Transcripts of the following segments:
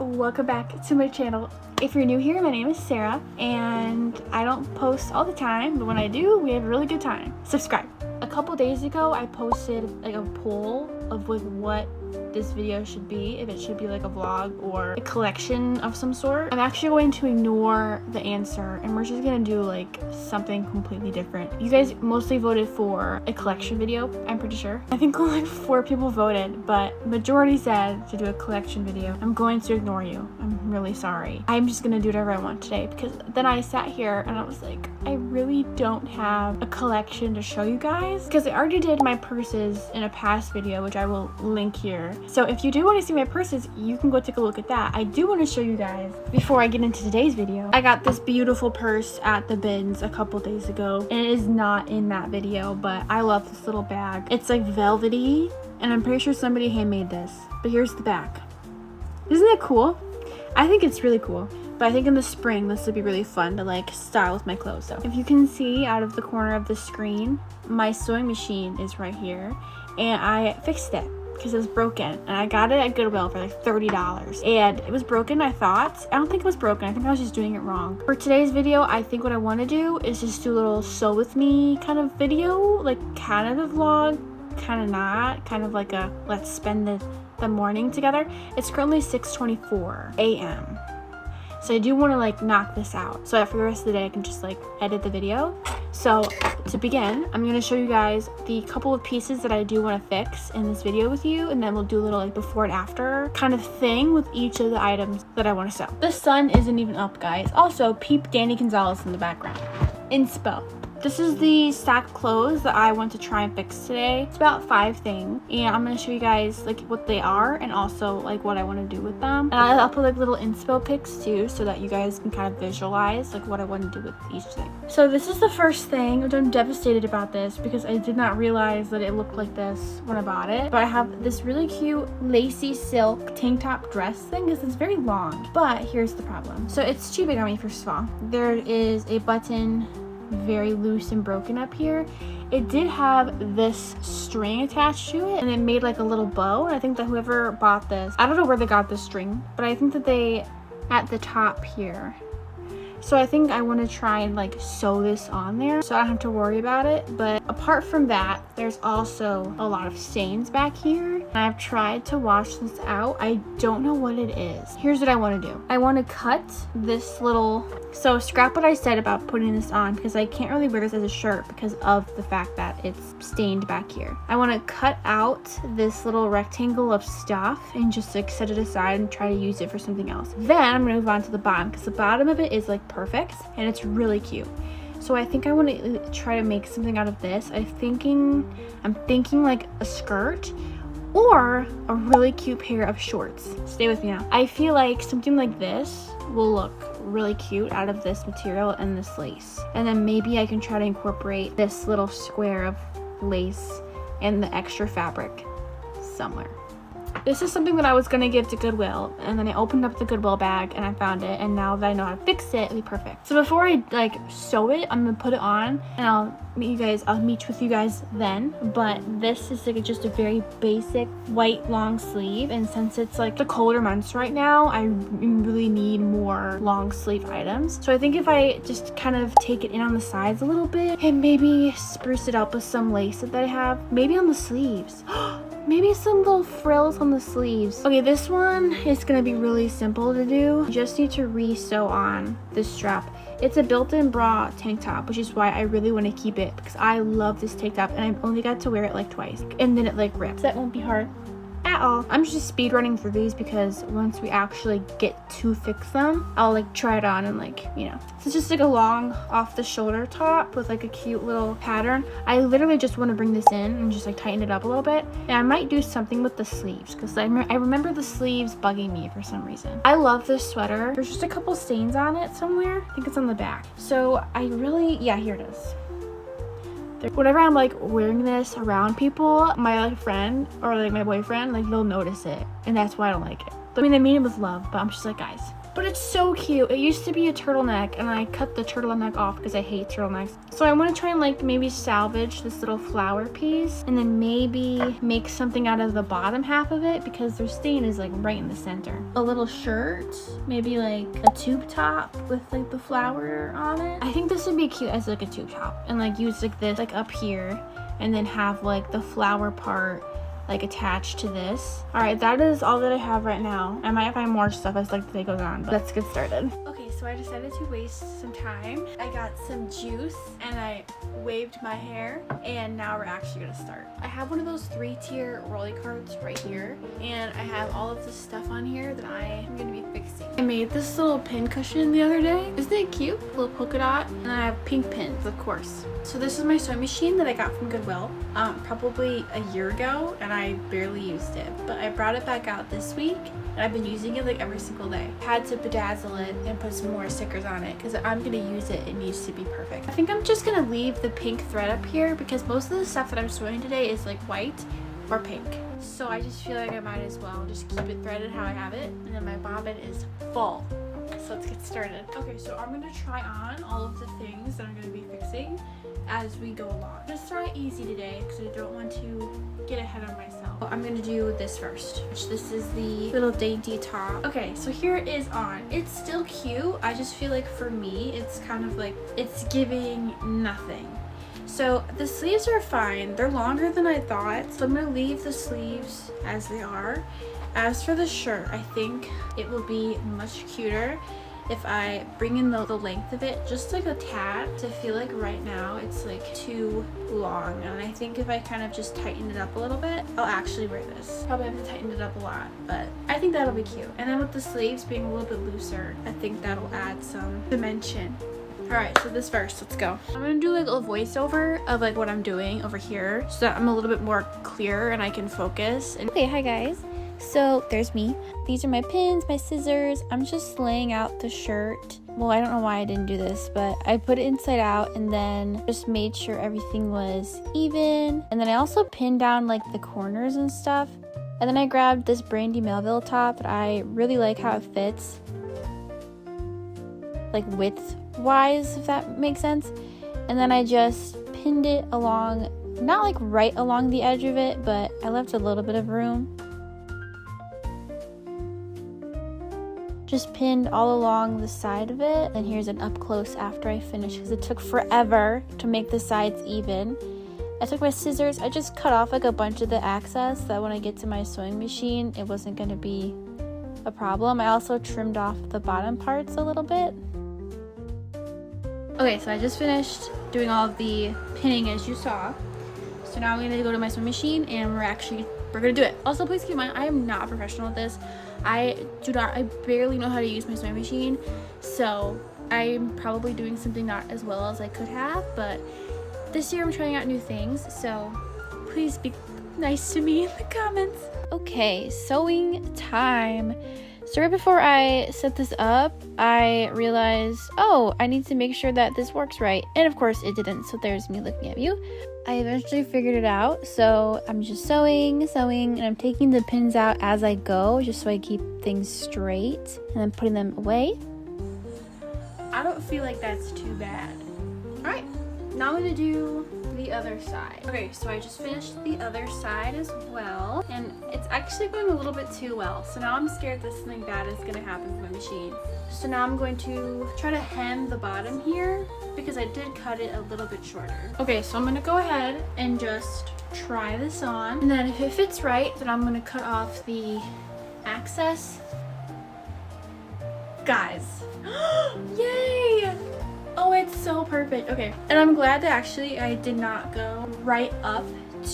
welcome back to my channel. If you're new here, my name is Sarah, and I don't post all the time, but when I do, we have a really good time. Subscribe. A couple days ago, I posted like a poll of like what this video should be, if it should be like a vlog or a collection of some sort. I'm actually going to ignore the answer and we're just gonna do like something completely different. You guys mostly voted for a collection video, I'm pretty sure. I think only like 4 people voted, but majority said to do a collection video. I'm going to ignore you. I'm really sorry. I'm just gonna do whatever I want today, because then I sat here and I was like, I really don't have a collection to show you guys, because I already did my purses in a past video, which I will link here. So if you do want to see my purses, you can go take a look at that. I do want to show you guys, before I get into today's video, I got this beautiful purse at the bins a couple days ago, and it is not in that video, but I love this little bag. It's like velvety, and I'm pretty sure somebody handmade this, but here's the back. Isn't that cool? I think it's really cool. But I think in the spring, this would be really fun to like style with my clothes. So if you can see out of the corner of the screen, my sewing machine is right here, and I fixed it because it was broken, and I got it at Goodwill for like $30, and it was broken. I don't think it was broken. I think I was just doing it wrong. For today's video, I think what I want to do is just do a little sew with me kind of video, like kind of a vlog, kind of not, kind of like a let's spend the morning together. It's currently 6:24 a.m. So I do want to like knock this out so that for the rest of the day I can just like edit the video. So to begin, I'm going to show you guys the couple of pieces that I do want to fix in this video with you, and then we'll do a little like before and after kind of thing with each of the items that I want to sew. The sun isn't even up, guys. Also, peep Danny Gonzalez in the background. Inspo. This is the stack of clothes that I want to try and fix today. It's about 5 things, and I'm going to show you guys like what they are and also like what I want to do with them. And I'll put like little inspo pics too, so that you guys can kind of visualize like what I want to do with each thing. So this is the first thing, which I'm devastated about this because I did not realize that it looked like this when I bought it. But I have this really cute lacy silk tank top dress thing because it's very long. But here's the problem. So it's too big on me, first of all. There is a button very loose and broken up here. It did have this string attached to it, and it made like a little bow, and I think that whoever bought this, I don't know where they got this string, but I think that they at the top here. So I think I want to try and like sew this on there so I don't have to worry about it. But apart from that, there's also a lot of stains back here, and I've tried to wash this out. I don't know what it is. Here's what I want to do. I want to cut this little, so scrap what I said about putting this on, because I can't really wear this as a shirt because of the fact that it's stained back here. I want to cut out this little rectangle of stuff and just like set it aside and try to use it for something else. Then I'm going to move on to the bottom, because the bottom of it is like perfect and it's really cute. So I think I want to try to make something out of this. I'm thinking like a skirt or a really cute pair of shorts. Stay with me now. I feel like something like this will look really cute out of this material and this lace. And then maybe I can try to incorporate this little square of lace and the extra fabric somewhere. This is something that I was gonna give to Goodwill, and then I opened up the Goodwill bag and I found it, and now that I know how to fix it, it'll be perfect. So before I like sew it, I'm gonna put it on and I'll meet with you guys then. But this is like just a very basic white long sleeve, and since it's like the colder months right now, I really need more long sleeve items. So I think if I just kind of take it in on the sides a little bit and maybe spruce it up with some lace that I have, maybe on the sleeves. Maybe some little frills on the sleeves. Okay, this one is gonna be really simple to do. You just need to re-sew on this strap. It's a built-in bra tank top, which is why I really want to keep it, because I love this tank top and I've only got to wear it like twice, and then it like rips. That won't be hard at all. I'm just speed running through these because once we actually get to fix them, I'll like try it on and like, you know. So it's just like a long off the shoulder top with like a cute little pattern. I literally just want to bring this in and just like tighten it up a little bit. And I might do something with the sleeves because I remember the sleeves bugging me for some reason. I love this sweater. There's just a couple stains on it somewhere. I think it's on the back. So I really, yeah, here it is. Whenever I'm like wearing this around people, my like friend or like my boyfriend, like they'll notice it, and that's why I don't like it. I mean, they mean it with love, but I'm just like, guys, but it's so cute. It used to be a turtleneck and I cut the turtleneck off because I hate turtlenecks. So I want to try and like maybe salvage this little flower piece and then maybe make something out of the bottom half of it because their stain is like right in the center. A little shirt, maybe like a tube top with like the flower on it. I think this would be cute as like a tube top and like use like this like up here and then have like the flower part like attached to this. All right, that is all that I have right now. I might find more stuff as like the day goes on, but let's get started. Okay, so I decided to waste some time. I got some juice and I waved my hair and now we're actually gonna start. I have one of those 3-tier rolly carts right here and I have all of this stuff on here that I am gonna be fixing. I made this little pin cushion the other day. Isn't it cute? A little polka dot. And I have pink pins, of course. So this is my sewing machine that I got from Goodwill probably a year ago and I barely used it, but I brought it back out this week and I've been using it like every single day. I had to bedazzle it and put some more stickers on it because I'm gonna use it. It needs to be perfect. I think I'm just gonna leave the pink thread up here because most of the stuff that I'm sewing today is like white or pink. So I just feel like I might as well just keep it threaded how I have it, and then my bobbin is full. So let's get started. Okay, so I'm gonna try on all of the things that I'm gonna be fixing as we go along. I'm gonna start easy today because I don't want to get ahead of myself. I'm gonna do this first. This is the little dainty top. Okay, so here it is on. It's still cute. I just feel like for me, it's kind of like, it's giving nothing. So the sleeves are fine. They're longer than I thought. So I'm gonna leave the sleeves as they are. As for the shirt, I think it will be much cuter if I bring in the length of it just like a tad. I feel like right now it's like too long, and I think if I kind of just tighten it up a little bit, I'll actually wear this. Probably have to tighten it up a lot, but I think that'll be cute. And then with the sleeves being a little bit looser, I think that'll add some dimension. All right, so this first, let's go. I'm gonna do like a voiceover of like what I'm doing over here so that I'm a little bit more clear and I can focus. Okay, hi guys. So there's me. These are my pins, my scissors. I'm just laying out the shirt. Well, I don't know why I didn't do this, but I put it inside out and then just made sure everything was even. And then I also pinned down like the corners and stuff. And then I grabbed this Brandy Melville top that I really like how it fits, like width wise, if that makes sense. And then I just pinned it along, not like right along the edge of it, but I left a little bit of room. Just pinned all along the side of it. And here's an up close after I finished because it took forever to make the sides even. I took my scissors, I just cut off like a bunch of the excess so that when I get to my sewing machine it wasn't going to be a problem. I also trimmed off the bottom parts a little bit. Okay, so I just finished doing all of the pinning as you saw. So now I'm going to go to my sewing machine and we're going to do it. Also, please keep in mind, I am not a professional at this. I barely know how to use my sewing machine, so I'm probably doing something not as well as I could have, but this year I'm trying out new things, so please be nice to me in the comments. Okay, sewing time. So right before I set this up, I realized, oh, I need to make sure that this works right. And of course it didn't, so there's me looking at you. I eventually figured it out, so I'm just sewing, and I'm taking the pins out as I go, just so I keep things straight, and then putting them away. I don't feel like that's too bad. Alright, now I'm gonna do the other side. Okay, so I just finished the other side as well, and it's actually going a little bit too well, so now I'm scared that something bad is gonna happen with my machine. So now I'm going to try to hem the bottom here because I did cut it a little bit shorter. Okay, so I'm gonna go ahead and just try this on, and then if it fits right, then I'm gonna cut off the excess. Guys, yay! Oh, it's so perfect. Okay, and I'm glad that actually I did not go right up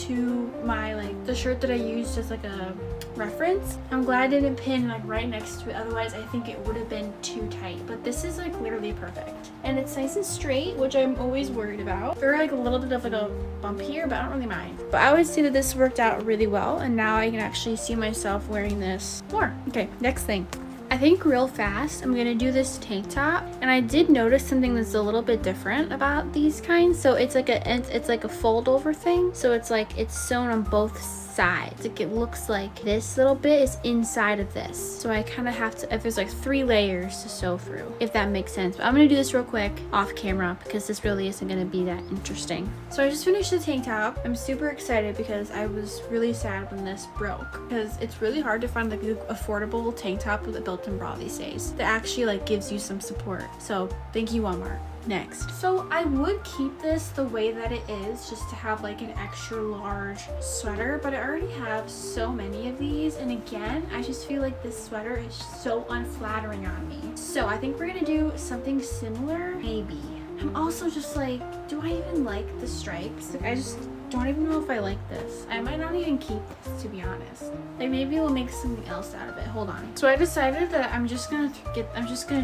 to my the shirt that I used as like a reference. I'm glad I didn't pin like right next to it, otherwise I think it would have been too tight. But this is like literally perfect, and it's nice and straight, which I'm always worried about. There like a little bit of like a bump here, but I don't really mind. But I would say that this worked out really well, and now I can actually see myself wearing this more. Okay, next thing. I think real fast I'm gonna do this tank top, and I did notice something that's a little bit different about these kinds. So it's like a fold over thing, so it's like it's sewn on both sides. Like it looks like this little bit is inside of this. So I kind of have to, if there's like 3 layers to sew through, if that makes sense. But I'm gonna do this real quick off camera because this really isn't gonna be that interesting. So I just finished the tank top. I'm super excited because I was really sad when this broke, because it's really hard to find like an affordable tank top with a built-in bra these days that actually like gives you some support. So thank you, Walmart. Next, so I would keep this the way that it is just to have like an extra large sweater, but I already have so many of these, and again I just feel like this sweater is so unflattering on me. So I think we're gonna do something similar, maybe. I'm also just like, do I even like the stripes? Like, I just don't even know if I like this. I might not even keep this, to be honest. Like maybe we'll make something else out of it. Hold on. So I decided that I'm just gonna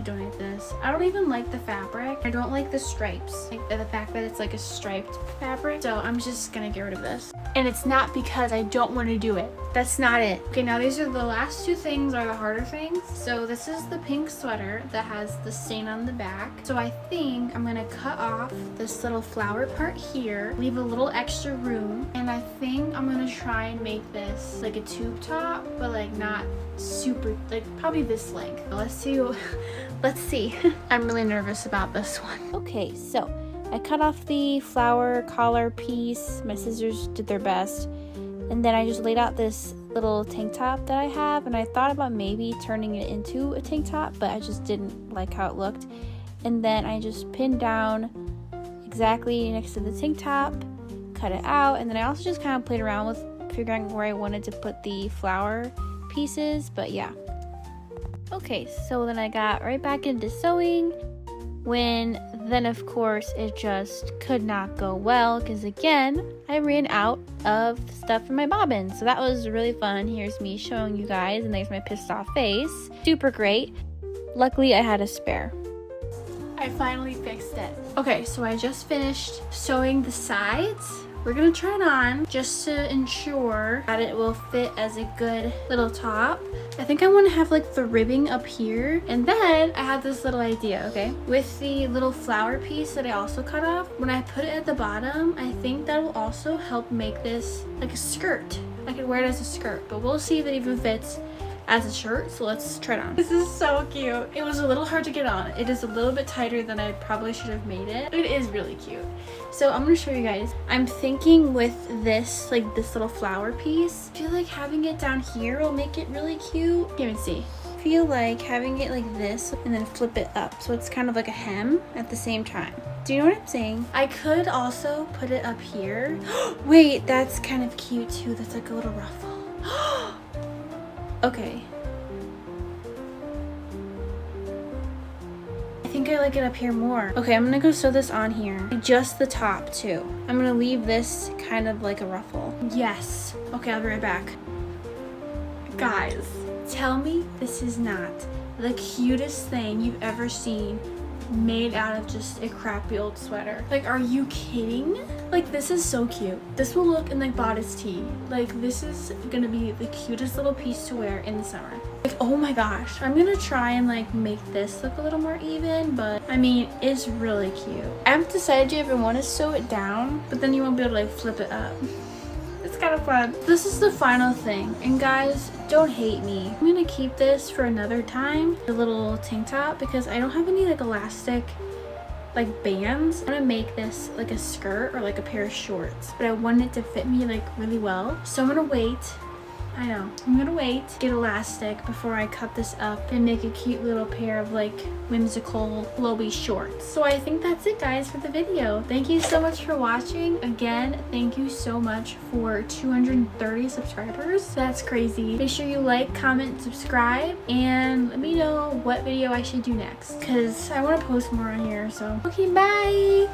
donate this. I don't even like the fabric. I don't like the stripes. Like the fact that it's like a striped fabric. So I'm just gonna get rid of this. And it's not because I don't want to do it. That's not it. Okay, now these are the last 2 things are the harder things. So this is the pink sweater that has the stain on the back. So I think I'm gonna cut off this little flower part here, leave a little extra room, and I think I'm gonna try and make this like a tube top, but like not super, like probably this length. Let's see. Let's see. I'm really nervous about this one. Okay, so I cut off the flower collar piece. My scissors did their best. And then I just laid out this little tank top that I have, and I thought about maybe turning it into a tank top, but I just didn't like how it looked. And then I just pinned down exactly next to the tank top, cut it out, and then I also just kind of played around with figuring where I wanted to put the flower pieces, but yeah. Okay, so then I got right back into sewing, when then of course it just could not go well because again I ran out of stuff in my bobbin. So that was really fun. Here's me showing you guys, and there's my pissed off face. Super great. Luckily I had a spare. I finally fixed it. Okay, so I just finished sewing the sides. We're gonna try it on just to ensure that it will fit as a good little top. I think I want to have like the ribbing up here, and then I have this little idea, okay? With the little flower piece that I also cut off, when I put it at the bottom, I think that will also help make this like a skirt. I could wear it as a skirt, but we'll see if it even fits as a shirt, so let's try it on. This is so cute. It was a little hard to get on. It is a little bit tighter than I probably should have made it. It is really cute. So I'm gonna show you guys. I'm thinking with this, like this little flower piece, I feel like having it down here will make it really cute. You can even see. I feel like having it like this and then flip it up, so it's kind of like a hem at the same time. Do you know what I'm saying? I could also put it up here. Wait, that's kind of cute too. That's like a little ruffle. Okay. I think I like it up here more. Okay, I'm gonna go sew this on here. Just the top too. I'm gonna leave this kind of like a ruffle. Yes. Okay, I'll be right back. Guys, tell me this is not the cutest thing you've ever seen made out of just a crappy old sweater. Like, are you kidding? Like, this is so cute. This will look in like bodice tee. Like, this is gonna be the cutest little piece to wear in the summer. Like, oh my gosh. I'm gonna try and like make this look a little more even, but I mean, it's really cute. I haven't decided yet if I want to sew it down, but then you won't be able to like flip it up. It's kind of fun. This is the final thing, and guys, don't hate me. I'm gonna keep this for another time, the little tank top, because I don't have any like elastic like bands. I'm gonna make this like a skirt or like a pair of shorts, but I want it to fit me like really well. So I'm gonna wait. I know. I'm gonna wait, get elastic before I cut this up and make a cute little pair of like whimsical flowy shorts. So I think that's it, guys, for the video. Thank you so much for watching. Again, thank you so much for 230 subscribers. That's crazy. Make sure you like, comment, subscribe, and let me know what video I should do next, because I want to post more on here. So okay, bye.